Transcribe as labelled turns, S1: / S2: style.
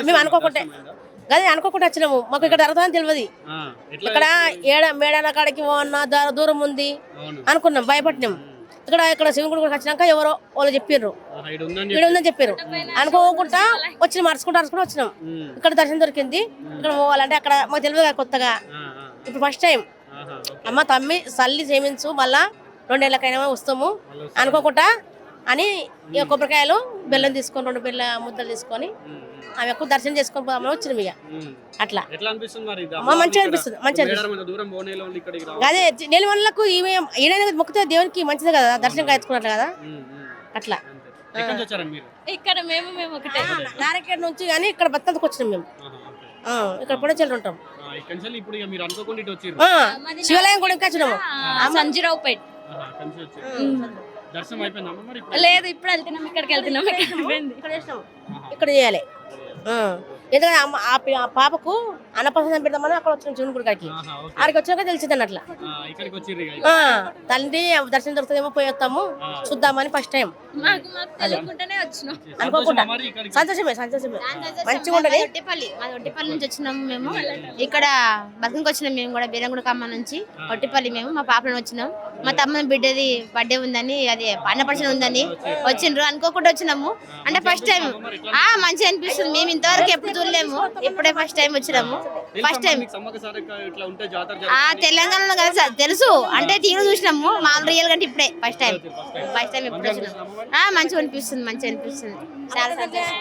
S1: మేము అనుకోకుంటే అదే అనుకోకుండా వచ్చినాము. మాకు ఇక్కడ జరుగుతుందని తెలియదు. ఇక్కడ మేడాల కాడికి దూరం ఉంది అనుకున్నాం, భయపడినాం. ఇక్కడ శివగుడి కూడా వచ్చినాక ఎవరో వాళ్ళు చెప్పారు, ఇక్కడ ఉందని చెప్పారు. అనుకోకుండా వచ్చి మరుచుకుంటూ వచ్చినాం. ఇక్కడ దర్శనం దొరికింది. ఇక్కడ పోవాలంటే అక్కడ మాకు తెలియదు కదా కొత్తగా, ఇప్పుడు ఫస్ట్ టైం. అమ్మ తమ్మి సల్లి చేయించు, మళ్ళా 2 ఏళ్ళకైనా వస్తాము అనుకోకుండా అని ఇక కొబ్బరికాయలు బెల్లం తీసుకొని 2 బెల్ల ముద్దలు తీసుకొని ఆమె ఎక్కువ దర్శనం చేసుకొని పోదామని వచ్చినాం. ఇక అట్లా మంచిగా అనిపిస్తుంది. అదే నెల వాళ్ళకు ఈయన మొక్కితే దేవునికి మంచిదే కదా, దర్శనం ఎత్తుకున్నట్లు కదా. అట్లా
S2: ఇక్కడ మేము ఒకటే
S1: నారాయణ నుంచి కానీ ఇక్కడ బత్తంతకు వచ్చినాం మేము. ఇక్కడ పొడచెల్లు ఉంటాం. శివాలయం కూడా ఇంకా వచ్చినాము.
S2: సంజీరావుపేట్ లేదు, ఇప్పుడు వెళ్తున్నాం. ఇక్కడికి వెళ్తున్నాం.
S1: ఇక్కడ చేయాలి. ఎందుకంటే ఆ పాపకు అన్నప్రసాదం పెడదామని అక్కడ వచ్చిన జూన్గుడి కాడికి. ఆడికి వచ్చాక తెలిసింది అట్లా. తండ్రి దర్శనం దొరుకుతుందేమో పోయి వస్తాము చూద్దామని ఫస్ట్ టైం అనుకోకుండా. సంతోషమే మంచిగా ఉంటది.
S3: ఒట్టిపల్లి నుంచి వచ్చినాము మేము. ఇక్కడ బతుకు వచ్చినాం మేము కూడా, బీరంగుడి కమ్మ నుంచి ఒట్టిపల్లి. మేము మా పాపను వచ్చినాం. మా తమ్ముని బిడ్డది బర్త్డే ఉందని, అది అన్నప్రసన్న ఉందని వచ్చిండ్రు. అనుకోకుండా వచ్చినాము. అంటే ఫస్ట్ టైం మంచిగా అనిపిస్తుంది. మేము ఇంతవరకు ఎప్పుడు చూడలేము, ఇప్పుడే ఫస్ట్ టైం వచ్చినాము. ఫస్ట్ టైం తెలంగాణలో కదా తెలుసు, అంటే టీవీ చూసినాము. మామూలు రియల్ కంటే ఇప్పుడే ఫస్ట్ టైం ఎప్పుడు వచ్చినాము. మంచిగా అనిపిస్తుంది, చాలా సంతోషం.